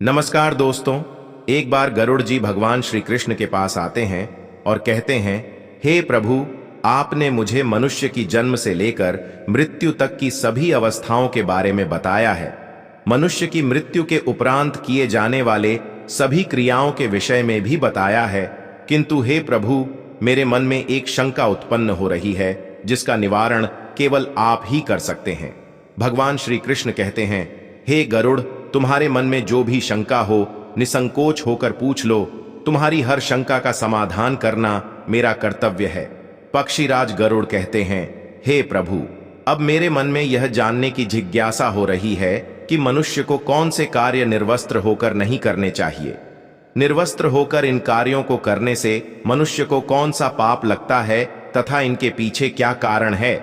नमस्कार दोस्तों। एक बार गरुड़ जी भगवान श्री कृष्ण के पास आते हैं और कहते हैं, हे प्रभु, आपने मुझे मनुष्य की जन्म से लेकर मृत्यु तक की सभी अवस्थाओं के बारे में बताया है। मनुष्य की मृत्यु के उपरांत किए जाने वाले सभी क्रियाओं के विषय में भी बताया है, किंतु हे प्रभु, मेरे मन में एक शंका उत्पन्न हो रही है जिसका निवारण केवल आप ही कर सकते हैं। भगवान श्री कृष्ण कहते हैं, हे गरुड़, तुम्हारे मन में जो भी शंका हो निसंकोच होकर पूछ लो। तुम्हारी हर शंका का समाधान करना मेरा कर्तव्य है। पक्षीराज गरुड़ कहते हैं, हे प्रभु, अब मेरे मन में यह जानने की जिज्ञासा हो रही है कि मनुष्य को कौन से कार्य निर्वस्त्र होकर नहीं करने चाहिए। निर्वस्त्र होकर इन कार्यों को करने से मनुष्य को कौन सा पाप लगता है तथा इनके पीछे क्या कारण है।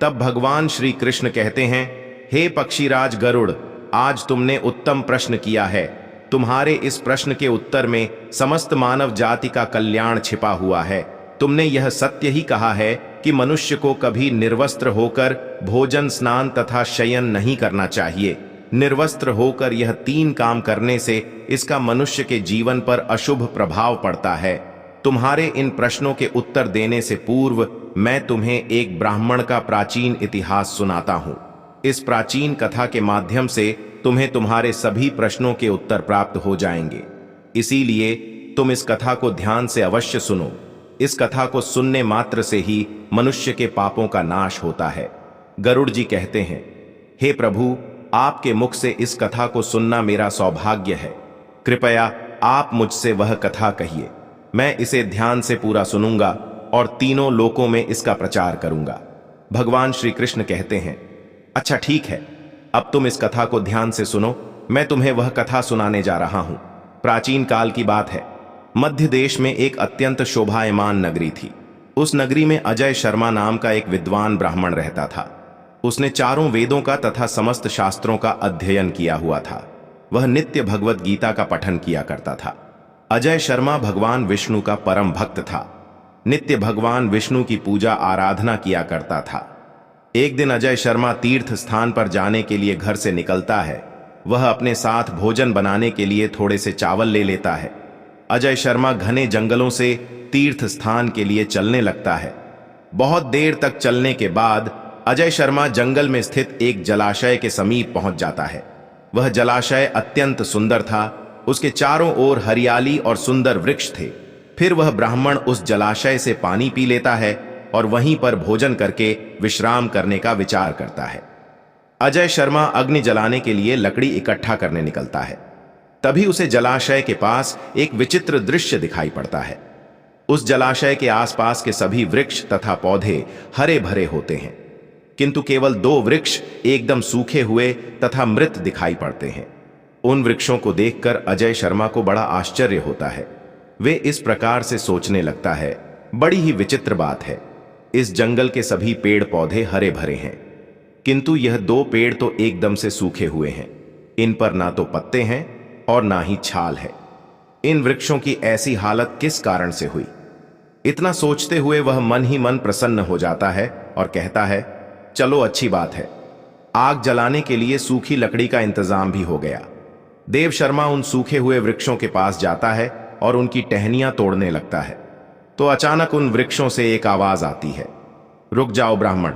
तब भगवान श्री कृष्ण कहते हैं, हे पक्षीराज गरुड़, आज तुमने उत्तम प्रश्न किया है। तुम्हारे इस प्रश्न के उत्तर में समस्त मानव जाति का कल्याण छिपा हुआ है। तुमने यह सत्य ही कहा है कि मनुष्य को कभी निर्वस्त्र होकर भोजन, स्नान तथा शयन नहीं करना चाहिए। निर्वस्त्र होकर यह तीन काम करने से इसका मनुष्य के जीवन पर अशुभ प्रभाव पड़ता है। तुम्हारे इन प्रश्नों के उत्तर देने से पूर्व मैं तुम्हें एक ब्राह्मण का प्राचीन इतिहास सुनाता हूं। इस प्राचीन कथा के माध्यम से तुम्हें तुम्हारे सभी प्रश्नों के उत्तर प्राप्त हो जाएंगे। इसीलिए तुम इस कथा को ध्यान से अवश्य सुनो। इस कथा को सुनने मात्र से ही मनुष्य के पापों का नाश होता है। गरुड़ जी कहते हैं, हे प्रभु, आपके मुख से इस कथा को सुनना मेरा सौभाग्य है। कृपया आप मुझसे वह कथा कहिए। मैं इसे ध्यान से पूरा सुनूंगा और तीनों लोकों में इसका प्रचार करूंगा। भगवान श्री कृष्ण कहते हैं, अच्छा ठीक है, अब तुम इस कथा को ध्यान से सुनो। मैं तुम्हें वह कथा सुनाने जा रहा हूं। प्राचीन काल की बात है। मध्य देश में एक अत्यंत शोभायमान नगरी थी। उस नगरी में अजय शर्मा नाम का एक विद्वान ब्राह्मण रहता था। उसने चारों वेदों का तथा समस्त शास्त्रों का अध्ययन किया हुआ था। वह नित्य भगवत गीता का पठन किया करता था। अजय शर्मा भगवान विष्णु का परम भक्त था। नित्य भगवान विष्णु की पूजा आराधना किया करता था। एक दिन अजय शर्मा तीर्थ स्थान पर जाने के लिए घर से निकलता है। वह अपने साथ भोजन बनाने के लिए थोड़े से चावल ले लेता है। अजय शर्मा घने जंगलों से तीर्थ स्थान के लिए चलने लगता है। बहुत देर तक चलने के बाद अजय शर्मा जंगल में स्थित एक जलाशय के समीप पहुंच जाता है। वह जलाशय अत्यंत सुंदर था। उसके चारों ओर हरियाली और सुंदर वृक्ष थे। फिर वह ब्राह्मण उस जलाशय से पानी पी लेता है और वहीं पर भोजन करके विश्राम करने का विचार करता है। अजय शर्मा अग्नि जलाने के लिए लकड़ी इकट्ठा करने निकलता है। तभी उसे जलाशय के पास एक विचित्र दृश्य दिखाई पड़ता है। उस जलाशय के आसपास के सभी वृक्ष तथा पौधे हरे भरे होते हैं, किंतु केवल दो वृक्ष एकदम सूखे हुए तथा मृत दिखाई पड़ते हैं। उन वृक्षों को देखकर अजय शर्मा को बड़ा आश्चर्य होता है। वे इस प्रकार से सोचने लगता है, बड़ी ही विचित्र बात है। इस जंगल के सभी पेड़ पौधे हरे भरे हैं, किंतु यह दो पेड़ तो एकदम से सूखे हुए हैं। इन पर ना तो पत्ते हैं और ना ही छाल है। इन वृक्षों की ऐसी हालत किस कारण से हुई? इतना सोचते हुए वह मन ही मन प्रसन्न हो जाता है और कहता है, चलो अच्छी बात है, आग जलाने के लिए सूखी लकड़ी का इंतजाम भी हो गया। देव शर्मा उन सूखे हुए वृक्षों के पास जाता है और उनकी टहनियां तोड़ने लगता है। तो अचानक उन वृक्षों से एक आवाज आती है, रुक जाओ ब्राह्मण,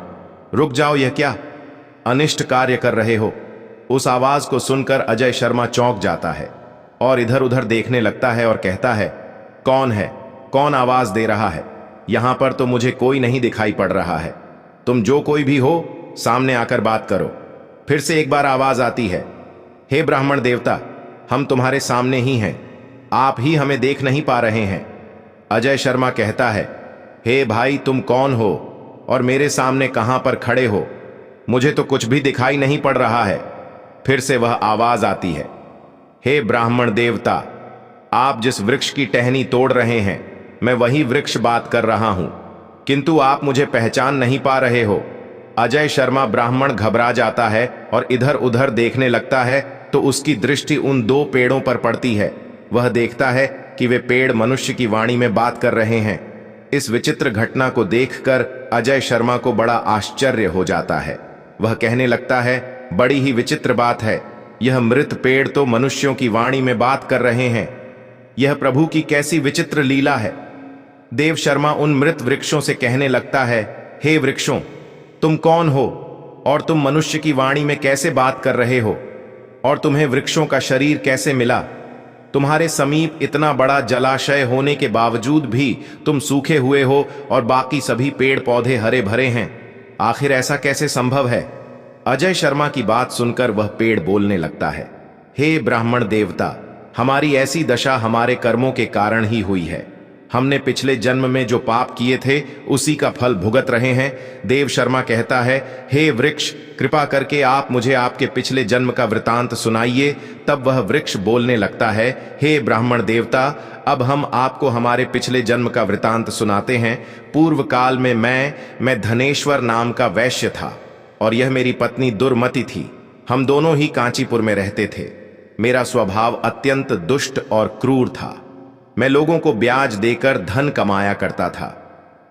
रुक जाओ, यह क्या अनिष्ट कार्य कर रहे हो? उस आवाज को सुनकर अजय शर्मा चौंक जाता है और इधर उधर देखने लगता है और कहता है, कौन है? कौन आवाज दे रहा है? यहां पर तो मुझे कोई नहीं दिखाई पड़ रहा है। तुम जो कोई भी हो, सामने आकर बात करो। फिर से एक बार आवाज आती है, हे ब्राह्मण देवता, हम तुम्हारे सामने ही हैं, आप ही हमें देख नहीं पा रहे हैं। अजय शर्मा कहता है, हे भाई, तुम कौन हो और मेरे सामने कहां पर खड़े हो? मुझे तो कुछ भी दिखाई नहीं पड़ रहा है। फिर से वह आवाज आती है, हे ब्राह्मण देवता, आप जिस वृक्ष की टहनी तोड़ रहे हैं, मैं वही वृक्ष बात कर रहा हूं, किंतु आप मुझे पहचान नहीं पा रहे हो। अजय शर्मा ब्राह्मण घबरा जाता है और इधर उधर देखने लगता है तो उसकी दृष्टि उन दो पेड़ों पर पड़ती है। वह देखता है कि वे पेड़ मनुष्य की वाणी में बात कर रहे हैं। इस विचित्र घटना को देखकर अजय शर्मा को बड़ा आश्चर्य हो जाता है। वह कहने लगता है, बड़ी ही विचित्र बात है, यह मृत पेड़ तो मनुष्यों की वाणी में बात कर रहे हैं। यह प्रभु की कैसी विचित्र लीला है। देव शर्मा उन मृत वृक्षों से कहने लगता है, हे वृक्षों, तुम कौन हो और तुम मनुष्य की वाणी में कैसे बात कर रहे हो, और तुम्हें वृक्षों का शरीर कैसे मिला? तुम्हारे समीप इतना बड़ा जलाशय होने के बावजूद भी तुम सूखे हुए हो और बाकी सभी पेड़ पौधे हरे भरे हैं। आखिर ऐसा कैसे संभव है? अजय शर्मा की बात सुनकर वह पेड़ बोलने लगता है, हे ब्राह्मण देवता, हमारी ऐसी दशा हमारे कर्मों के कारण ही हुई है। हमने पिछले जन्म में जो पाप किए थे उसी का फल भुगत रहे हैं। देव शर्मा कहता है, हे वृक्ष, कृपा करके आप मुझे आपके पिछले जन्म का वृतांत सुनाइए। तब वह वृक्ष बोलने लगता है, हे ब्राह्मण देवता, अब हम आपको हमारे पिछले जन्म का वृतांत सुनाते हैं। पूर्व काल में मैं धनेश्वर नाम का वैश्य था और यह मेरी पत्नी दुर्मति थी। हम दोनों ही कांचीपुर में रहते थे। मेरा स्वभाव अत्यंत दुष्ट और क्रूर था। मैं लोगों को ब्याज देकर धन कमाया करता था।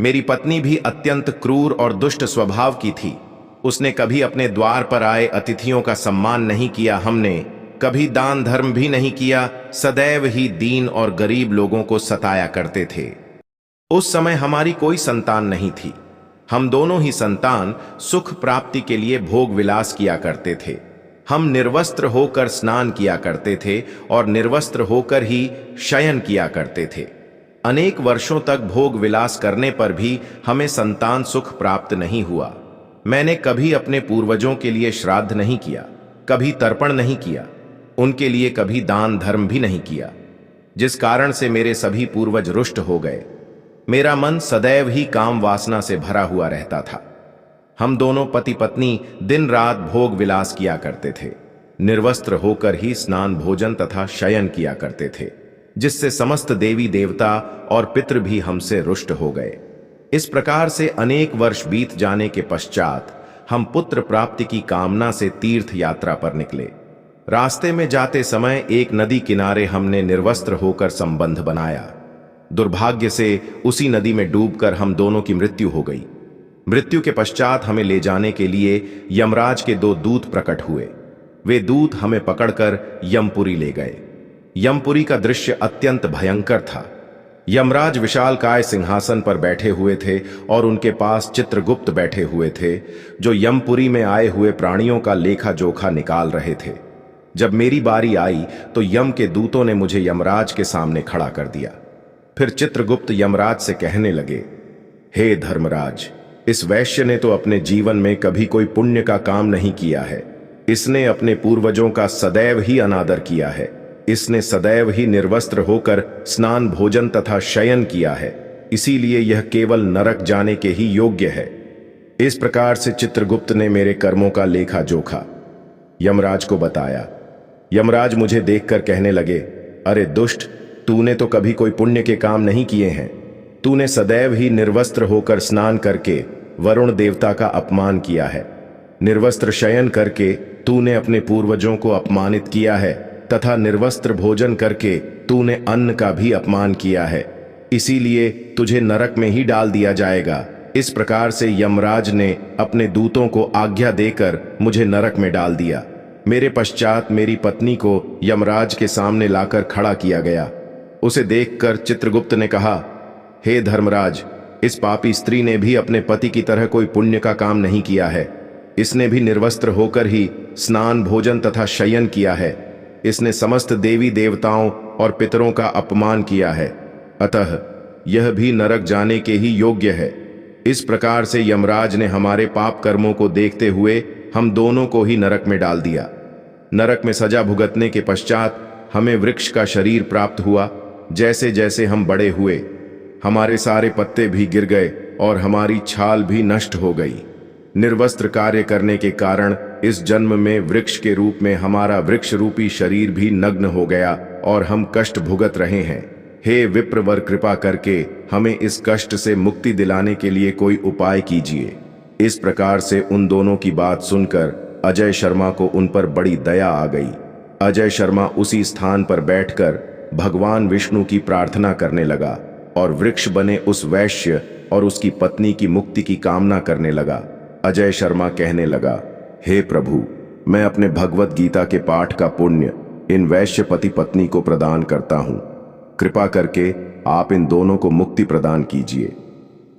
मेरी पत्नी भी अत्यंत क्रूर और दुष्ट स्वभाव की थी। उसने कभी अपने द्वार पर आए अतिथियों का सम्मान नहीं किया। हमने कभी दान धर्म भी नहीं किया। सदैव ही दीन और गरीब लोगों को सताया करते थे। उस समय हमारी कोई संतान नहीं थी। हम दोनों ही संतान सुख प्राप्ति के लिए भोग विलास किया करते थे। हम निर्वस्त्र होकर स्नान किया करते थे और निर्वस्त्र होकर ही शयन किया करते थे। अनेक वर्षों तक भोग विलास करने पर भी हमें संतान सुख प्राप्त नहीं हुआ। मैंने कभी अपने पूर्वजों के लिए श्राद्ध नहीं किया, कभी तर्पण नहीं किया, उनके लिए कभी दान धर्म भी नहीं किया, जिस कारण से मेरे सभी पूर्वज रुष्ट हो गए। मेरा मन सदैव ही काम वासना से भरा हुआ रहता था। हम दोनों पति पत्नी दिन रात भोग विलास किया करते थे। निर्वस्त्र होकर ही स्नान भोजन तथा शयन किया करते थे, जिससे समस्त देवी देवता और पितृ भी हमसे रुष्ट हो गए। इस प्रकार से अनेक वर्ष बीत जाने के पश्चात हम पुत्र प्राप्ति की कामना से तीर्थ यात्रा पर निकले। रास्ते में जाते समय एक नदी किनारे हमने निर्वस्त्र होकर संबंध बनाया। दुर्भाग्य से उसी नदी में डूबकर हम दोनों की मृत्यु हो गई। मृत्यु के पश्चात हमें ले जाने के लिए यमराज के 2 दूत प्रकट हुए। वे दूत हमें पकड़कर यमपुरी ले गए। यमपुरी का दृश्य अत्यंत भयंकर था। यमराज विशालकाय सिंहासन पर बैठे हुए थे और उनके पास चित्रगुप्त बैठे हुए थे, जो यमपुरी में आए हुए प्राणियों का लेखा जोखा निकाल रहे थे। जब मेरी बारी आई तो यम के दूतों ने मुझे यमराज के सामने खड़ा कर दिया। फिर चित्रगुप्त यमराज से कहने लगे, हे धर्मराज, इस वैश्य ने तो अपने जीवन में कभी कोई पुण्य का काम नहीं किया है। इसने अपने पूर्वजों का सदैव ही अनादर किया है। इसने सदैव ही निर्वस्त्र होकर स्नान भोजन तथा शयन किया है। इसीलिए यह केवल नरक जाने के ही योग्य है। इस प्रकार से चित्रगुप्त ने मेरे कर्मों का लेखा जोखा यमराज को बताया। यमराज मुझे देखकर कहने लगे, अरे दुष्ट, तूने तो कभी कोई पुण्य के काम नहीं किए हैं। तूने सदैव ही निर्वस्त्र होकर स्नान करके वरुण देवता का अपमान किया है। निर्वस्त्र शयन करके तूने अपने पूर्वजों को अपमानित किया है तथा निर्वस्त्र भोजन करके तूने अन्न का भी अपमान किया है। इसीलिए तुझे नरक में ही डाल दिया जाएगा। इस प्रकार से यमराज ने अपने दूतों को आज्ञा देकर मुझे नरक में डाल दिया। मेरे पश्चात मेरी पत्नी को यमराज के सामने लाकर खड़ा किया गया। उसे देखकर चित्रगुप्त ने कहा, हे धर्मराज, इस पापी स्त्री ने भी अपने पति की तरह कोई पुण्य का काम नहीं किया है। इसने भी निर्वस्त्र होकर ही स्नान भोजन तथा शयन किया है। इसने समस्त देवी देवताओं और पितरों का अपमान किया है, अतः यह भी नरक जाने के ही योग्य है। इस प्रकार से यमराज ने हमारे पाप कर्मों को देखते हुए हम दोनों को ही नरक में डाल दिया। नरक में सजा भुगतने के पश्चात हमें वृक्ष का शरीर प्राप्त हुआ। जैसे जैसे हम बड़े हुए, हमारे सारे पत्ते भी गिर गए और हमारी छाल भी नष्ट हो गई। निर्वस्त्र कार्य करने के कारण इस जन्म में वृक्ष के रूप में हमारा वृक्ष रूपी शरीर भी नग्न हो गया और हम कष्ट भुगत रहे हैं। हे विप्रवर, कृपा करके हमें इस कष्ट से मुक्ति दिलाने के लिए कोई उपाय कीजिए। इस प्रकार से उन दोनों की बात सुनकर अजय शर्मा को उन पर बड़ी दया आ गई। अजय शर्मा उसी स्थान पर बैठकर भगवान विष्णु की प्रार्थना करने लगा और वृक्ष बने उस वैश्य और उसकी पत्नी की मुक्ति की कामना करने लगा। अजय शर्मा कहने लगा, हे प्रभु, मैं अपने भगवत गीता के पाठ का पुण्य इन वैश्य पति पत्नी को प्रदान करता हूं। कृपा करके आप इन दोनों को मुक्ति प्रदान कीजिए।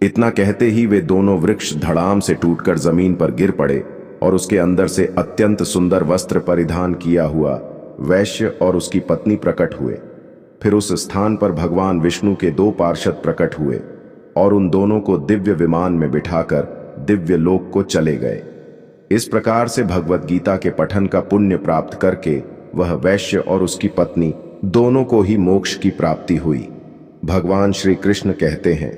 इतना कहते ही वे दोनों वृक्ष धड़ाम से टूटकर जमीन पर गिर पड़े और उसके अंदर से अत्यंत सुंदर वस्त्र परिधान किया हुआ वैश्य और उसकी पत्नी प्रकट हुए। फिर उस स्थान पर भगवान विष्णु के 2 पार्षद प्रकट हुए और उन दोनों को दिव्य विमान में बिठाकर दिव्य लोक को चले गए। इस प्रकार से भगवत गीता के पठन का पुण्य प्राप्त करके वह वैश्य और उसकी पत्नी दोनों को ही मोक्ष की प्राप्ति हुई। भगवान श्री कृष्ण कहते हैं,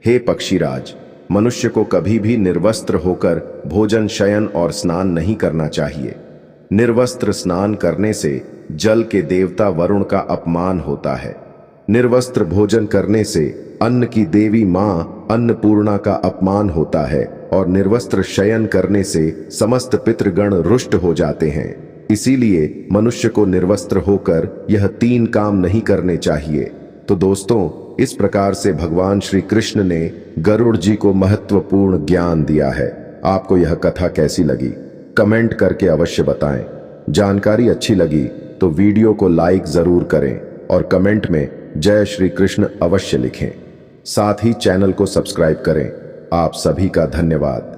हे पक्षीराज, मनुष्य को कभी भी निर्वस्त्र होकर भोजन, शयन और स्नान नहीं करना चाहिए। निर्वस्त्र स्नान करने से जल के देवता वरुण का अपमान होता है। निर्वस्त्र भोजन करने से अन्न की देवी मां अन्नपूर्णा का अपमान होता है और निर्वस्त्र शयन करने से समस्त पितृगण रुष्ट हो जाते हैं। इसीलिए मनुष्य को निर्वस्त्र होकर यह 3 काम नहीं करने चाहिए। तो दोस्तों, इस प्रकार से भगवान श्री कृष्ण ने गरुड़ जी को महत्वपूर्ण ज्ञान दिया है। आपको यह कथा कैसी लगी? कमेंट करके अवश्य बताएं। जानकारी अच्छी लगी तो वीडियो को लाइक जरूर करें और कमेंट में जय श्री कृष्ण अवश्य लिखें। साथ ही चैनल को सब्सक्राइब करें। आप सभी का धन्यवाद।